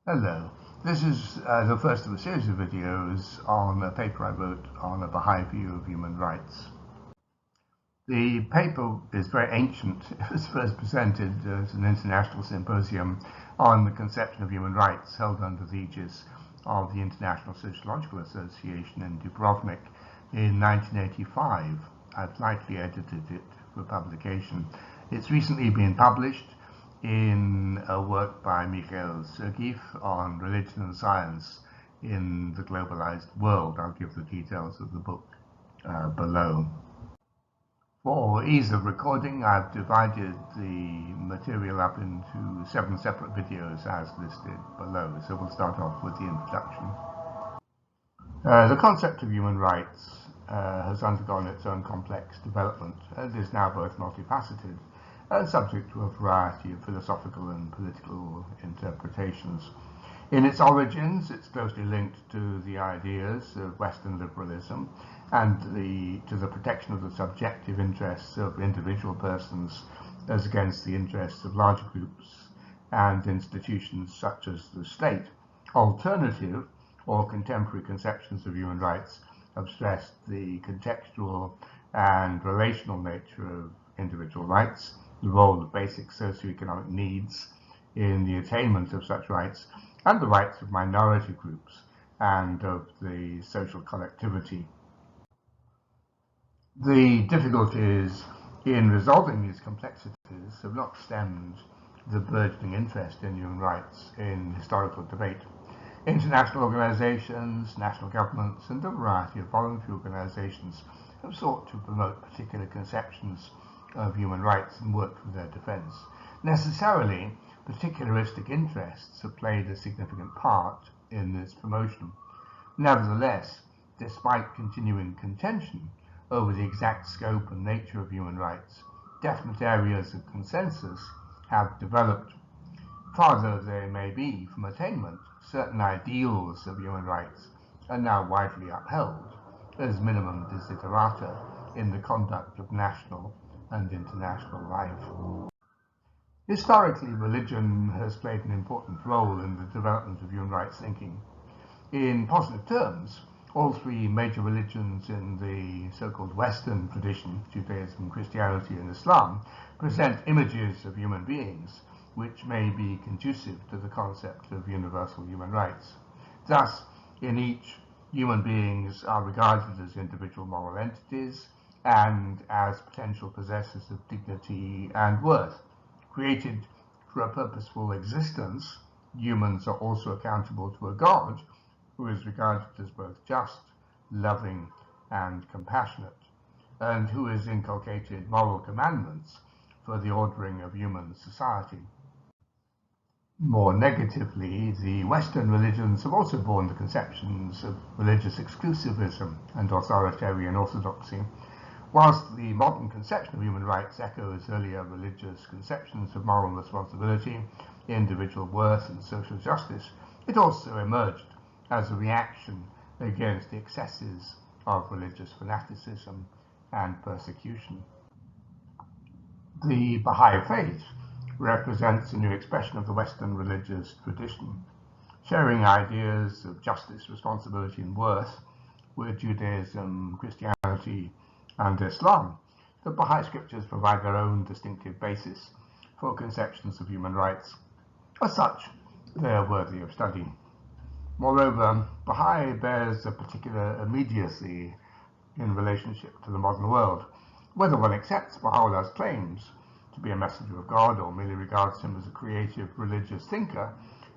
Hello, this is the first of a series of videos on a paper I wrote on a Baha'i view of human rights. The paper is very ancient. It was first presented at an International Symposium on the conception of human rights held under the aegis of the International Sociological Association in Dubrovnik in 1985. I've slightly edited it for publication. It's recently been published in a work by Mikhail Sergeev on religion and science in the globalized world. I'll give the details of the book below. For ease of recording, I've divided the material up into 7 separate videos as listed below. So we'll start off with the introduction. The concept of human rights has undergone its own complex development and is now both multifaceted and subject to a variety of philosophical and political interpretations. In its origins, it's closely linked to the ideas of Western liberalism and to the protection of the subjective interests of individual persons as against the interests of larger groups and institutions such as the state. Alternative or contemporary conceptions of human rights have stressed the contextual and relational nature of individual rights, the role of basic socioeconomic needs in the attainment of such rights, and the rights of minority groups and of the social collectivity. The difficulties in resolving these complexities have not stemmed the burgeoning interest in human rights in historical debate. International organizations, national governments, and a variety of voluntary organizations have sought to promote particular conceptions of human rights and work for their defense. Necessarily, particularistic interests have played a significant part in this promotion. Nevertheless, despite continuing contention over the exact scope and nature of human rights, definite areas of consensus have developed. Farther they may be from attainment, certain ideals of human rights are now widely upheld as minimum desiderata in the conduct of national and international life. Historically, religion has played an important role in the development of human rights thinking. In positive terms, all 3 major religions in the so-called Western tradition, Judaism, Christianity, and Islam, present images of human beings which may be conducive to the concept of universal human rights. Thus, in each, human beings are regarded as individual moral entities and as potential possessors of dignity and worth. Created for a purposeful existence, humans are also accountable to a God who is regarded as both just, loving, and compassionate, and who has inculcated moral commandments for the ordering of human society. More negatively, the Western religions have also borne the conceptions of religious exclusivism and authoritarian orthodoxy. Whilst the modern conception of human rights echoes earlier religious conceptions of moral responsibility, individual worth, and social justice, it also emerged as a reaction against the excesses of religious fanaticism and persecution. The Baha'i faith represents a new expression of the Western religious tradition, sharing ideas of justice, responsibility, and worth with Judaism, Christianity, and Islam. The Baha'i scriptures provide their own distinctive basis for conceptions of human rights. As such, they are worthy of study. Moreover, Baha'i bears a particular immediacy in relationship to the modern world. Whether one accepts Baha'u'llah's claims to be a messenger of God or merely regards him as a creative religious thinker,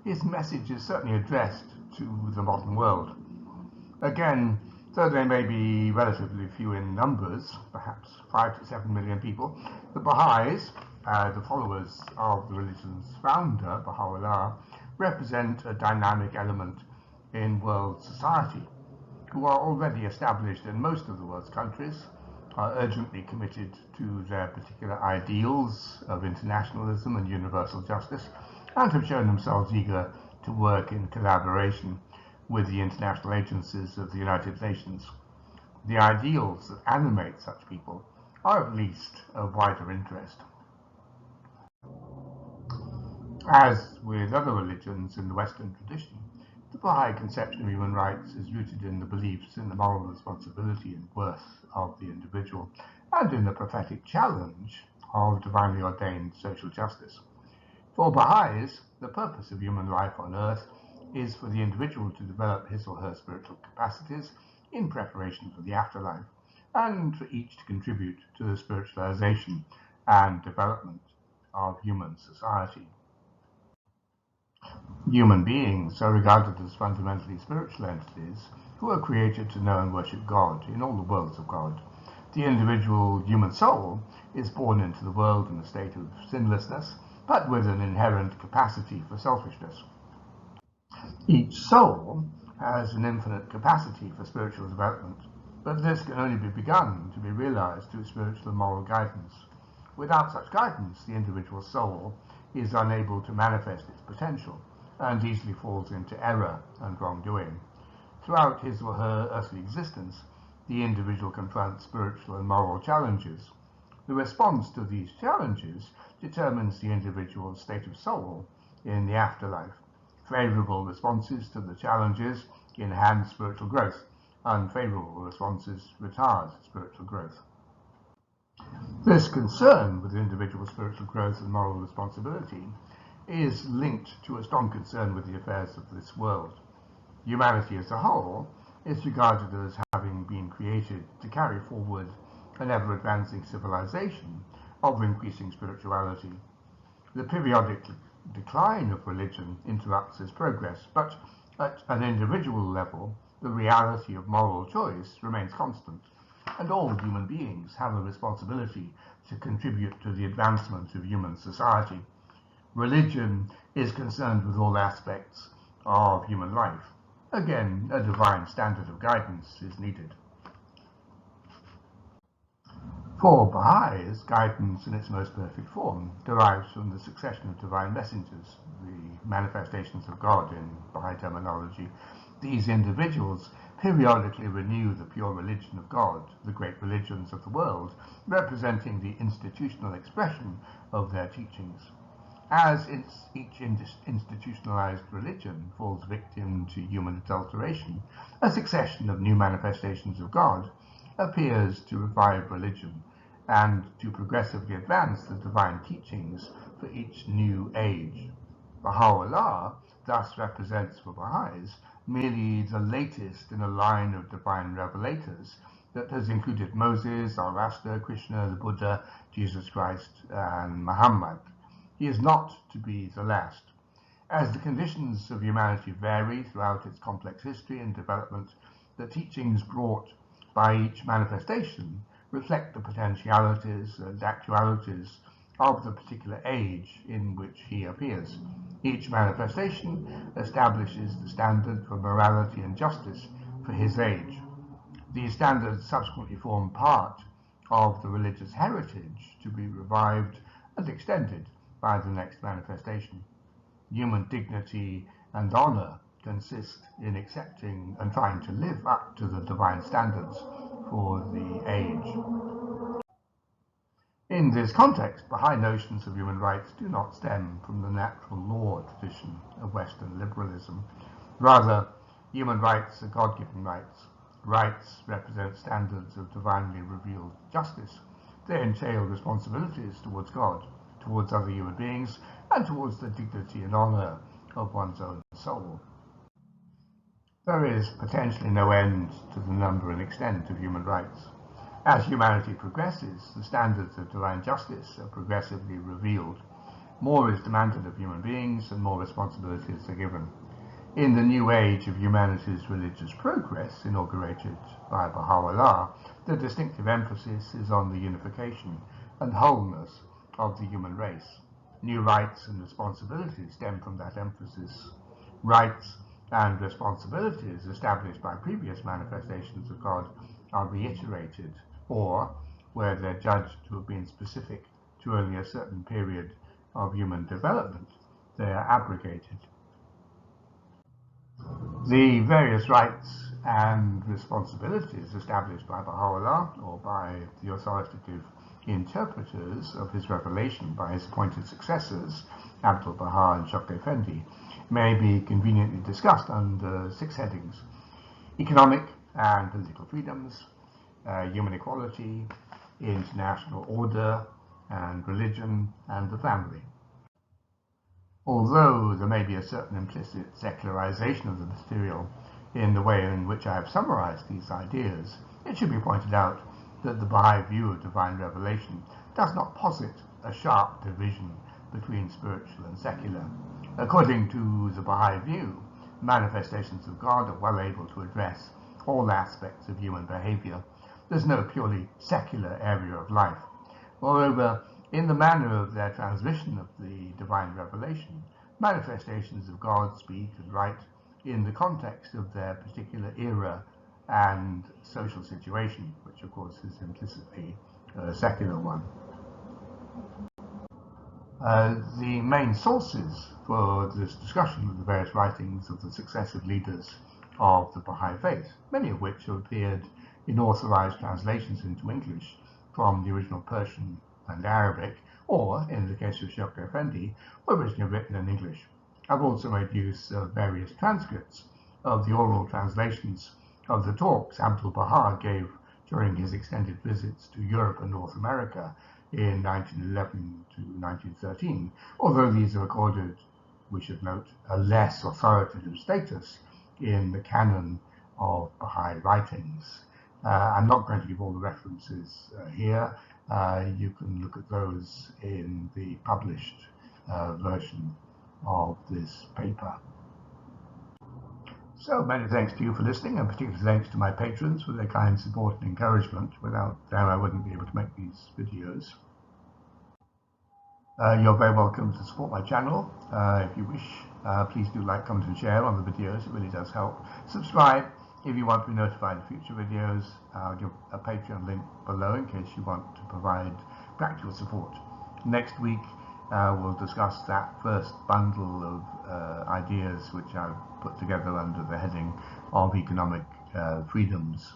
his message is certainly addressed to the modern world. Again, though they may be relatively few in numbers, perhaps 5 to 7 million people, the Baha'is, the followers of the religion's founder, Baha'u'llah, represent a dynamic element in world society, who are already established in most of the world's countries, are urgently committed to their particular ideals of internationalism and universal justice, and have shown themselves eager to work in collaboration with the international agencies of the United Nations. The ideals that animate such people are at least of wider interest. As with other religions in the Western tradition, the Baha'i conception of human rights is rooted in the beliefs in the moral responsibility and worth of the individual, and in the prophetic challenge of divinely ordained social justice. For Baha'is, the purpose of human life on earth is for the individual to develop his or her spiritual capacities in preparation for the afterlife, and for each to contribute to the spiritualization and development of human society. Human beings are regarded as fundamentally spiritual entities who are created to know and worship God in all the worlds of God. The individual human soul is born into the world in a state of sinlessness, but with an inherent capacity for selfishness. Each soul has an infinite capacity for spiritual development, but this can only be begun to be realized through spiritual and moral guidance. Without such guidance, the individual soul is unable to manifest its potential and easily falls into error and wrongdoing. Throughout his or her earthly existence, the individual confronts spiritual and moral challenges. The response to these challenges determines the individual's state of soul in the afterlife. Favorable responses to the challenges enhance spiritual growth. Unfavorable responses retard spiritual growth. This concern with individual spiritual growth and moral responsibility is linked to a strong concern with the affairs of this world. Humanity as a whole is regarded as having been created to carry forward an ever-advancing civilization of increasing spirituality. The periodic decline of religion interrupts this progress, but at an individual level, the reality of moral choice remains constant, and all human beings have a responsibility to contribute to the advancement of human society. Religion is concerned with all aspects of human life. Again, a divine standard of guidance is needed. For Baha'is, guidance in its most perfect form derives from the succession of divine messengers, the manifestations of God in Baha'i terminology. These individuals periodically renew the pure religion of God, the great religions of the world, representing the institutional expression of their teachings. As each institutionalized religion falls victim to human adulteration, a succession of new manifestations of God appears to revive religion and to progressively advance the divine teachings for each new age. Baha'u'llah thus represents for Baha'is merely the latest in a line of divine revelators that has included Moses, Zoroaster, Krishna, the Buddha, Jesus Christ, and Muhammad. He is not to be the last. As the conditions of humanity vary throughout its complex history and development, the teachings brought by each manifestation reflect the potentialities and actualities of the particular age in which he appears. Each manifestation establishes the standard for morality and justice for his age. These standards subsequently form part of the religious heritage to be revived and extended by the next manifestation. Human dignity and honor consist in accepting and trying to live up to the divine standards for the age. In this context, Baha'i notions of human rights do not stem from the natural law tradition of Western liberalism. Rather, human rights are God-given rights. Rights represent standards of divinely revealed justice. They entail responsibilities towards God, towards other human beings, and towards the dignity and honor of one's own soul. There is potentially no end to the number and extent of human rights. As humanity progresses, the standards of divine justice are progressively revealed. More is demanded of human beings, and more responsibilities are given. In the new age of humanity's religious progress, inaugurated by Baha'u'llah, the distinctive emphasis is on the unification and wholeness of the human race. New rights and responsibilities stem from that emphasis. Rights and responsibilities established by previous manifestations of God are reiterated, or, where they're judged to have been specific to only a certain period of human development, they are abrogated. The various rights and responsibilities established by Baha'u'llah or by the authoritative interpreters of his revelation by his appointed successors, Abdul-Baha and Shok Effendi, may be conveniently discussed under 6 headings: economic and political freedoms, human equality, international order and religion, and the family. Although there may be a certain implicit secularization of the material in the way in which I have summarized these ideas, it should be pointed out that the Baha'i view of divine revelation does not posit a sharp division between spiritual and secular. According to the Baha'i view, manifestations of God are well able to address all aspects of human behavior. There's no purely secular area of life. Moreover, in the manner of their transmission of the divine revelation, manifestations of God speak and write in the context of their particular era and social situation, which of course is implicitly a secular one. The main sources for this discussion are the various writings of the successive leaders of the Baha'i faith, many of which have appeared in authorized translations into English from the original Persian and Arabic, or, in the case of Shok Effendi, were originally written in English. I've also made use of various transcripts of the oral translations of the talks Abdul-Baha gave during his extended visits to Europe and North America in 1911 to 1913, although these have accorded, we should note, a less authoritative status in the canon of Baha'i writings. I'm not going to give all the references here. You can look at those in the published version of this paper. So many thanks to you for listening, and particularly thanks to my patrons for their kind support and encouragement. Without them, I wouldn't be able to make these videos. You're very welcome to support my channel if you wish. Please do like, comment and share on the videos. It really does help. Subscribe if you want to be notified of future videos. I'll give a Patreon link below in case you want to provide practical support. Next week we'll discuss that first bundle of ideas which I've put together under the heading of economic freedoms.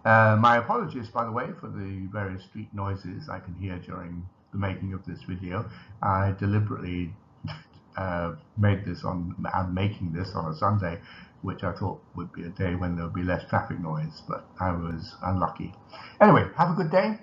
My apologies, by the way, for the various street noises I can hear during the making of this video. I deliberately I'm making this on a Sunday, which I thought would be a day when there would be less traffic noise, but I was unlucky. Anyway, have a good day.